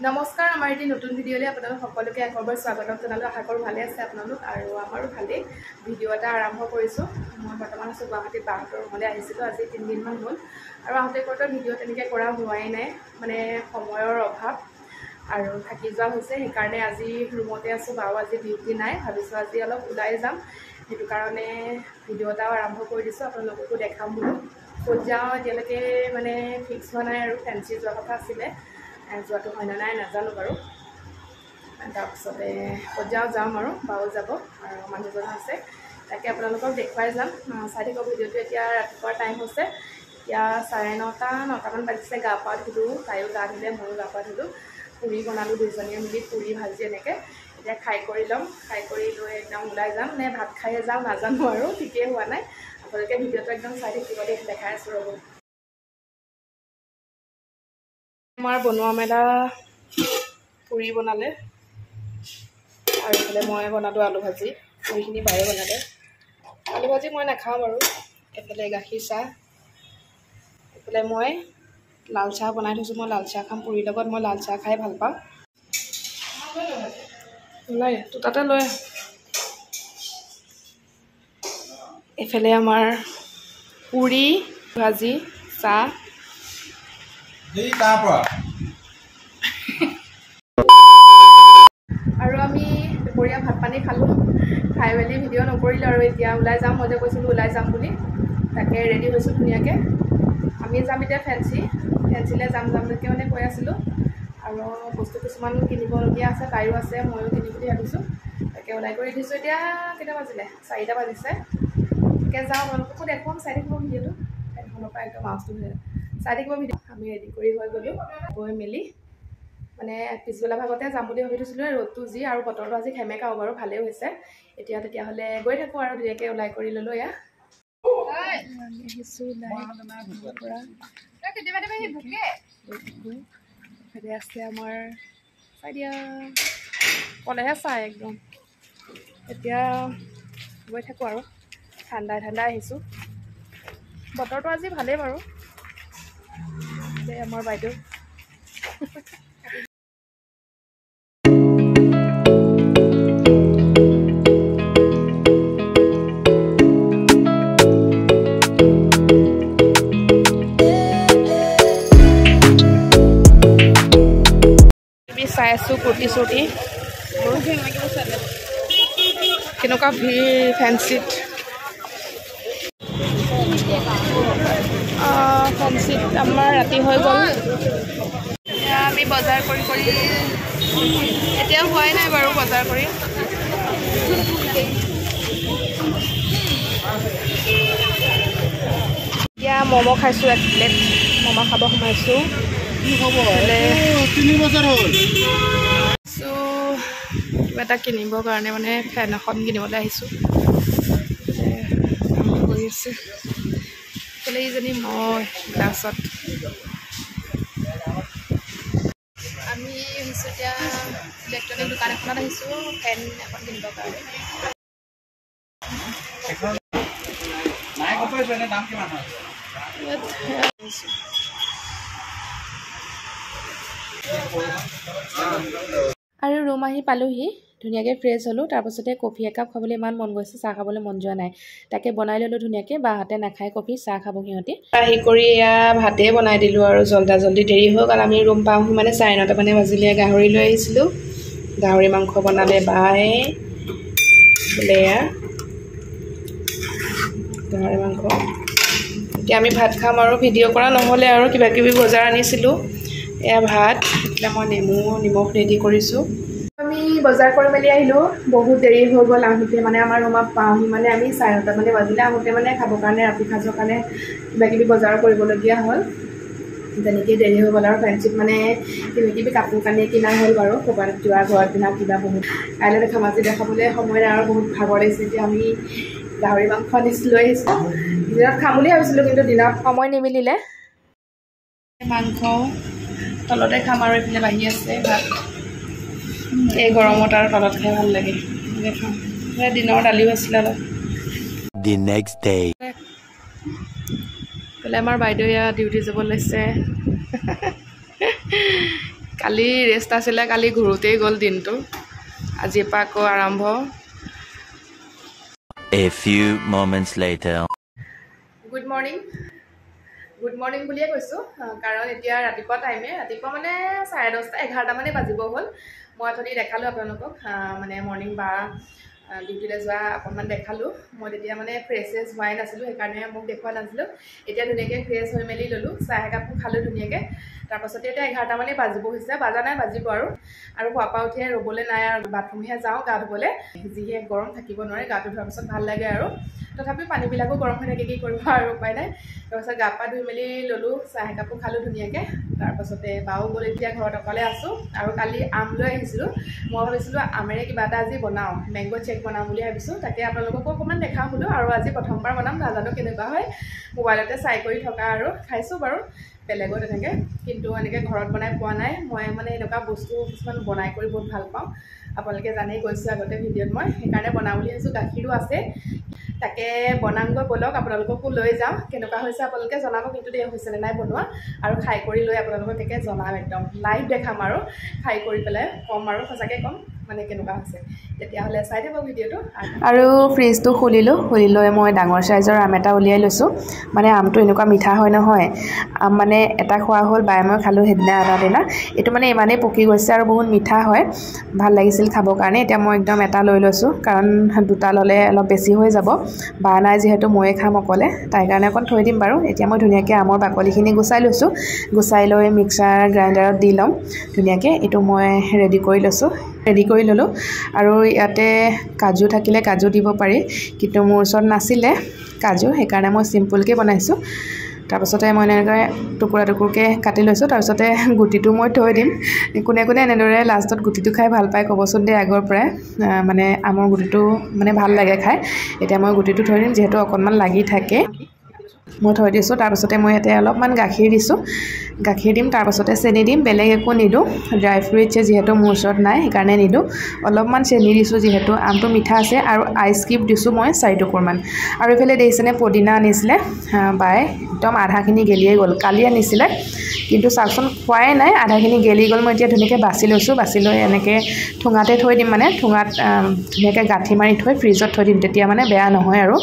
নমস্কাৰ আমাৰ এটি নতুন ভিডিঅ'লৈ আপোনালোক সকলোকে একবাৰ স্বাগতম জনালোঁ। আশা কৰোঁ ভালে আছে আপোনালোক আৰু আমাৰো ভালেই। ভিডিঅ' এটা আৰম্ভ কৰিছোঁ। মই বৰ্তমান আছোঁ গুৱাহাটীত, বাহঁতৰ ৰুমলৈ আহিছিলোঁ আজি 3 দিনমান হ'ল আৰু আহোঁতে কৰোঁতে ভিডিঅ' তেনেকৈ কৰা হোৱাই নাই, মানে সময়ৰ অভাৱ আৰু থাকি যোৱা হৈছে। সেইকাৰণে আজি ৰুমতে আছোঁ। বাও আজি ডিউটি নাই, ভাবিছোঁ আজি অলপ ওলাই যাম, সেইটো কাৰণে ভিডিঅ' এটাও আৰম্ভ কৰি দিছোঁ। আপোনালোককো দেখাম বোলো। ক'ত যাওঁ এতিয়ালৈকে মানে ফিক্স হোৱা নাই আৰু ফেঞ্চি যোৱা কথা আছিলে, যোৱাটো হয় নে নাই নাজানো বাৰু। তাৰপিছতে ক'ত যাম আৰু বাও যাব আৰু মানুহজন আছে, তাকে আপোনালোকক দেখুৱাই যাম। চাই থাকক ভিডিঅ'টো। এতিয়া ৰাতিপুৱাৰ টাইম হৈছে, এতিয়া 9:30-9টামান বাজিছে। গা পা ধুলোঁ, তাইও গা ধুলে, ময়ো গা পা ধুলোঁ। পুৰি বনালোঁ দুইজনীয়ে মিলি, পুৰি ভাজি এনেকৈ। এতিয়া খাই কৰি ল'ম, খাই কৰি লৈ একদম ওলাই যাম, নে ভাত খায়ে যাওঁ নাজানো আৰু, ঠিকেই হোৱা নাই। আপোনালোকে ভিডিঅ'টো একদম চাই থাকিব দেই, দেখাই আছোঁ ৰ'ব। আমাৰ বনোৱা মেলা পুৰি বনালে আৰু এইফালে মই বনালোঁ আলু ভাজি। পুৰিখিনি বায়ে বনালে, আলু ভাজি মই নাখাওঁ বাৰু। এইফালে গাখীৰ চাহ, এইফালে মই লাল চাহ বনাই থৈছোঁ। মই লাল চাহ খাম পুৰিৰ লগত, মই লাল চাহ খাই ভাল পাওঁ। নাই তো তাতে লৈ আহ। এইফালে আমাৰ পুৰি ভাজি চাহ আৰু আমি দুপৰীয়া ভাত পানী খালোঁ। খাই মেলি ভিডিঅ' নকৰিলোঁ আৰু এতিয়া ওলাই যাম। মই যে কৈছিলোঁ ওলাই যাম বুলি, তাকে ৰেডি হৈছোঁ ধুনীয়াকৈ। আমি যাম এতিয়া ফেঞ্চিলৈ যামকৈ মানে কৈ আছিলোঁ আৰু বস্তু কিছুমান কিনিবলগীয়া আছে, তাইৰো আছে, ময়ো কিনিম বুলি ভাবিছোঁ। তাকে ওলাই কৰি দিছোঁ। এতিয়া কেইটা বাজিলে? 4টা বাজিছে। তাকে যাওঁ, আপোনালোককো দেখুৱাম, চাই থাকিব ভিডিঅ'টো। ফেনখনৰ পৰা একদম মাছটো চাই থাকিব ভিডিঅ'। আমি ৰেডি কৰি হৈ গ'লোঁ, গৈ মেলি মানে পিছবেলা ভাগতে যাম বুলি ভাবি থৈছিলোঁ। ৰ'দটো যি আৰু বতৰটো আজি সেমেকাও বাৰু, ভালেই হৈছে। এতিয়া তেতিয়াহ'লে গৈ থাকোঁ আৰু ধুনীয়াকৈ ওলাই কৰি ল'লোঁ। এয়া আহিছোঁ পৰা, আছে আমাৰ চাই দিয়া ক'লেহে চাই একদম। এতিয়া গৈ থাকোঁ আৰু ঠাণ্ডাই আহিছোঁ। বতৰটো আজি ভালেই বাৰু। আমাৰ বাইদেউ চাই আছোঁ কুৰ্তি চুৰ্তি, কেনেকুৱা ভিৰ ফেঞ্চিত। ফেঞ্চিত আমাৰ ৰাতি হৈ গ'ল। এতিয়া আমি বজাৰ কৰি এতিয়াও হোৱাই নাই বাৰু বজাৰ কৰি। এতিয়া ম'ম' খাইছোঁ, 1 প্লেট ম'ম' খাব সোমাইছোঁ। কিবা এটা কিনিবৰ কাৰণে মানে ফেন এখন কিনিবলৈ আহিছোঁ। কৰি আছে এইফালে ইজনী মই গ্লাছত। আমি আহিছোঁ এতিয়া ইলেক্ট্ৰনিক দোকান এখনত আহিছোঁ ফেন এখন কিনিবৰ কাৰণে। আৰু ৰুম আহি পালোহি, ধুনীয়াকৈ ফ্ৰেছ হ'লোঁ। তাৰপাছতে কফি একাপ খাবলৈ ইমান মন গৈছে, চাহ খাবলৈ মন যোৱা নাই। তাকে বনাই ল'লোঁ ধুনীয়াকৈ। বাহঁতে নাখায় কফি, চাহ খাব সিহঁতি। আহি কৰি এয়া ভাতেই বনাই দিলোঁ আৰু জল্দি দেৰি হৈ গ'ল। আমি ৰুম পাওঁহি মানে 9:30 মানে বাজিলে। গাহৰি লৈ আহিছিলোঁ, গাহৰি মাংস বনালে বায়ে বোলে। এয়া গাহৰি মাংস। এতিয়া আমি ভাত খাম আৰু ভিডিঅ' কৰা নহ'লে আৰু কিবাকিবি বজাৰ আনিছিলোঁ। এয়া ভাত, এতিয়া মই নিমখ ৰেডি কৰিছোঁ। আমি বজাৰ কৰি মেলি আহিলোঁ, বহুত দেৰি হৈ গ'ল আহোঁতে। মানে আমাৰ ৰুমত পাওঁহি মানে আমি 9:30 মানে বাজিলে। আহোঁতে মানে খাবৰ কাৰণে, ৰাতি সাঁজৰ কাৰণে কিবাকিবি বজাৰ কৰিবলগীয়া হ'ল। তেনেকেই দেৰি হৈ গ'ল আৰু ফেঞ্চিত মানে কিবাকিবি কাপোৰ কানি কিনা হ'ল বাৰু। ক'ৰবাত যোৱা, ঘৰত পিন্ধা কিবা বহুত। কাইলৈ দেখাম, আজি দেখাবলৈ সময় নাই আৰু বহুত ভাগৰ লাগিছে। এতিয়া আমি গাহৰি মাংস লৈ আহিছোঁ। দিনত খাম বুলি ভাবিছিলোঁ, কিন্তু দিনত সময় নিমিলিলে। মাংস তলতে খাম আৰু এইফালে বাঢ়ি আছে ভাত। এই গৰমত আৰু তলত খাই ভাল লাগে। খাম দিনৰ দালিও আছিলে অলপ। বোলে আমাৰ বাইদেউ ডিউটি যাব লৈছে। কালি ৰেষ্ট আছিলে, কালি ঘূৰোতেই গ'ল দিনটো। আজিৰ পৰা আকৌ আৰম্ভ। A few moments later. Good morning বুলিয়ে কৈছোঁ, কাৰণ এতিয়া ৰাতিপুৱা মানে 10:30 11 বাজিব হ'ল। মই অথনি দেখালোঁ আপোনালোকক, মানে মৰ্ণিং ডিউটিলৈ যোৱা অকণমান দেখালোঁ। মই তেতিয়া মানে ফ্ৰেছ হোৱাই নাছিলোঁ, সেইকাৰণে মোক দেখুওৱা নাছিলোঁ। এতিয়া ধুনীয়াকৈ ফ্ৰেছ হৈ মেলি ল'লোঁ, চাহ একাপো খালোঁ ধুনীয়াকৈ। তাৰপাছতে এতিয়া 11 বাজিব হৈছে, বাজা নাই বাজিব আৰু খোৱাৰ পৰা উঠিয়ে ৰ'বলৈ নাই আৰু বাথৰুমহে যাওঁ গা ধুবলৈ। যিহে গৰম থাকিব নোৱাৰে, গাটো ধোৱাৰ পিছত ভাল লাগে আৰু তথাপিও পানীবিলাকো গৰম হৈ থাকে, কি কৰিব আৰু উপায় নাই। তাৰপাছত গা পা ধুই মেলি ল'লোঁ, চাহ একাপো খালোঁ ধুনীয়াকৈ। তাৰপাছতে বাও গ'ল, এতিয়া ঘৰত অকলে আছোঁ। আৰু কালি আম লৈ আহিছিলোঁ, মই ভাবিছিলোঁ আমেৰে কিবা এটা আজি বনাওঁ, মেংগ' চেক বনাম বুলি ভাবিছোঁ। তাকে আপোনালোককো অকণমান দেখাওঁ বোলো, আৰু আজি প্ৰথমবাৰ বনাম, নাজানো কেনেকুৱা হয়। মোবাইলতে চাই কৰি থকা আৰু খাইছোঁ বাৰু বেলেগত এনেকৈ, কিন্তু এনেকৈ ঘৰত বনাই পোৱা নাই। মই মানে এনেকুৱা বস্তু কিছুমান বনাই কৰি বহুত ভাল পাওঁ, আপোনালোকে জানেই, কৈছোঁ আগতে ভিডিঅ'ত। মই সেইকাৰণে বনাওঁ বুলি ভাবিছোঁ, গাখীৰো আছে। তাকে বনামগৈ ব'লক, আপোনালোককো লৈ যাওঁ। কেনেকুৱা হৈছে আপোনালোকে জনাব, কিন্তু দেই হৈছেনে নাই বনোৱা। আৰু খাই কৰি লৈ আপোনালোকক তাকে জনাম, একদম লাইভ দেখাম আৰু খাই কৰি পেলাই ক'ম আৰু সঁচাকৈ ক'ম মানে কেনেকুৱা হৈছে। তেতিয়াহ'লে চাই দিব ভিডিঅ'টো। আৰু ফ্ৰিজটো খুলি লৈ মই ডাঙৰ চাইজৰ আম এটা উলিয়াই লৈছোঁ। মানে আমটো এনেকুৱা মিঠা হয় নহয়, আম মানে এটা খোৱা হ'ল, বাই মই খালোঁ সেইদিনা আধা দিনা। এইটো মানে ইমানেই পকি গৈছে আৰু বহুত মিঠা হয়, ভাল লাগিছিল খাবৰ কাৰণে। এতিয়া মই একদম এটা লৈ লৈছোঁ, কাৰণ দুটা ল'লে অলপ বেছি হৈ যাব। বা নাই যিহেতু ময়ে খাম অকলে, তাইৰ কাৰণে অকণ থৈ দিম বাৰু। এতিয়া মই ধুনীয়াকৈ আমৰ বাকলিখিনি গুচাই লৈছোঁ, গুচাই লৈ মিক্সাৰ গ্ৰাইণ্ডাৰত দি ল'ম ধুনীয়াকৈ। এইটো মই ৰেডি কৰি ল'লোঁ। আৰু ইয়াতে কাজু থাকিলে কাজু দিব পাৰি, কিন্তু মোৰ ওচৰত নাছিলে কাজু, সেইকাৰণে মই চিম্পুলকৈ বনাইছোঁ। তাৰপাছতে মই এনেকৈ টুকুৰাকৈ কাটি লৈছোঁ। তাৰপিছতে গুটিটো মই থৈ দিম। কোনে এনেদৰে লাষ্টত গুটিটো খাই ভাল পায় ক'বচোন দেই, আগৰ পৰাই মানে আমৰ গুটিটো মানে ভাল লাগে খাই। এতিয়া মই গুটিটো থৈ দিম, যিহেতু অকণমান লাগি থাকে, মই থৈ দিছোঁ। তাৰপাছতে মই ইয়াতে অলপমান গাখীৰ দিম, তাৰপাছতে চেনি দিম, বেলেগ একো নিদিওঁ। ড্ৰাই ফ্ৰুইটছ যিহেতু মোৰ ওচৰত নাই, সেইকাৰণে নিদিওঁ। অলপমান চেনি দিছোঁ, যিহেতু আমটো মিঠা আছে। আৰু আইচ কিউব দিছোঁ মই 4 টুকুৰমান। আৰু এইফালে দেখিছেনে, পদিনা আনিছিলে বাই, একদম আধাখিনি গেলিয়ে গ'ল। কালি আনিছিলে, কিন্তু চাওকচোন খোৱাই নাই, আধাখিনি গেলি গ'ল। মই এতিয়া ধুনীয়াকৈ বাছি লৈছোঁ, বাছি লৈ এনেকৈ ঠোঙাতে থৈ দিম, মানে ঠোঙাত ধুনীয়াকৈ গাঁঠি মাৰি থৈ ফ্ৰিজত থৈ দিম, তেতিয়া মানে বেয়া নহয় আৰু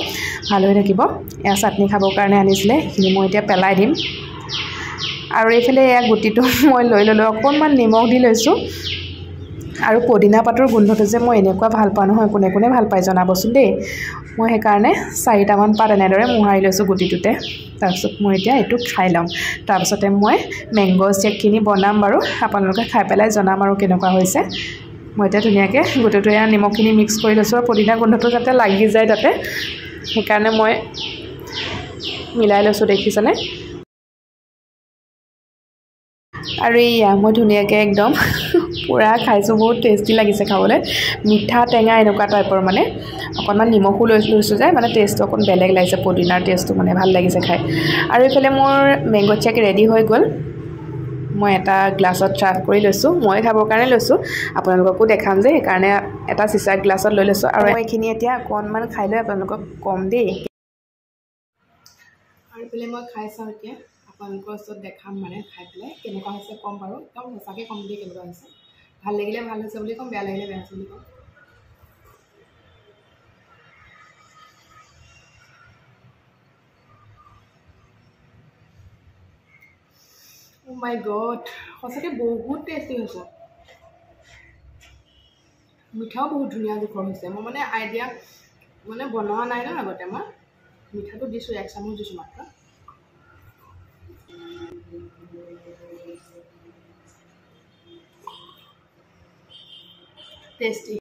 ভাল হৈ থাকিব। এয়া চাটনি খাবৰ কাৰণে আনিছিলে, সেইখিনি মই এতিয়া পেলাই দিম। আৰু এইফালে এয়া গুটিটো মই লৈ ল'লোঁ, অকণমান নিমখ দি লৈছোঁ। আৰু পদিনা পাতৰ গোন্ধটো যে মই এনেকুৱা ভাল পাওঁ নহয়, কোনে ভাল পায় জনাবচোন দেই। মই সেইকাৰণে 4টামান পাত এনেদৰে মোহাৰি লৈছোঁ গুটিটোতে। তাৰপিছত মই এতিয়া এইটো খাই ল'ম। তাৰপিছতে মই মেংগ' চেকখিনি বনাম বাৰু, আপোনালোকে খাই পেলাই জনাম আৰু কেনেকুৱা হৈছে। মই এতিয়া ধুনীয়াকৈ গোটেইটো এয়া নিমখখিনি মিক্স কৰি লৈছোঁ, আৰু পদিনা গোন্ধটো যাতে লাগি যায় তাতে, সেইকাৰণে মই মিলাই লৈছোঁ, দেখিছেনে। আৰু এয়া মই ধুনীয়াকৈ একদম পূৰা খাইছোঁ, বহুত টেষ্টি লাগিছে খাবলৈ, মিঠা টেঙা এনেকুৱা টাইপৰ। মানে অকণমান নিমখো লৈছোঁ যে, মানে টেষ্টটো অকণ বেলেগ লাগিছে, পদিনাৰ টেষ্টটো মানে ভাল লাগিছে খাই। আৰু এইফালে মোৰ মেংগ' চেক ৰেডি হৈ গ'ল। মই এটা গ্লাছত চাৰ্ভ কৰি লৈছোঁ, মই খাবৰ কাৰণে লৈছোঁ, আপোনালোককো দেখাম যে, সেইকাৰণে এটা চিচাৰ গ্লাছত লৈ লৈছোঁ। আৰু এইখিনি এতিয়া অকণমান খাই লৈ আপোনালোকক কম দেই। আৰু এইফালে মই খাই চাওঁ, এতিয়া আপোনালোকৰ ওচৰত দেখাম, মানে খাই পেলাই কেনেকুৱা হৈছে ক'ম বাৰু, একদম সঁচাকৈ ক'ম দেই কেনেকুৱা হৈছে। ভাল লাগিলে ভাল হৈছে বুলি ক'ম, বেয়া লাগিলে বেয়া হৈছে বুলি ক'ম। Oh my God, সঁচাকৈ বহুত টেষ্টি হৈছে, মিঠাও বহুত ধুনীয়া জোখৰ হৈছে। মই মানে আইডিয়া মানে বনোৱা নাই ন আগতে, মই মিঠাটো দিছোঁ, 1 চামুচ দিছোঁ মাত্ৰ। টেষ্টি।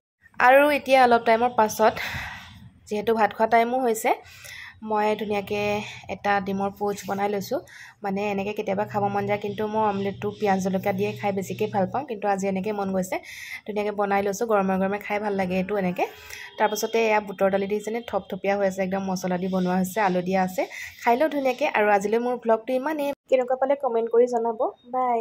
আৰু এতিয়া অলপ টাইমৰ পাছত, যিহেতু ভাত খোৱা টাইমো হৈছে, মই ধুনীয়াকৈ এটা ডিমৰ পোচ বনাই লৈছোঁ। মানে এনেকৈ কেতিয়াবা খাব মন যায়, কিন্তু মই অমলেটটো পিঁয়াজ জলকীয়া দিয়ে খাই বেছিকৈ ভাল পাওঁ, কিন্তু আজি এনেকৈ মন গৈছে, ধুনীয়াকৈ বনাই লৈছোঁ। গৰমে খাই ভাল লাগে এইটো এনেকৈ। তাৰপাছতে এয়া বুটৰ দালি দিছেনে, থপথপীয়া হৈ আছে, একদম মছলা দি বনোৱা হৈছে, আলু দিয়া আছে। খাই লওঁ ধুনীয়াকৈ। আৰু আজিলৈ মোৰ ভ্লগটো ইমানেই, কেনেকুৱা পালে কমেণ্ট কৰি জনাব। বাই।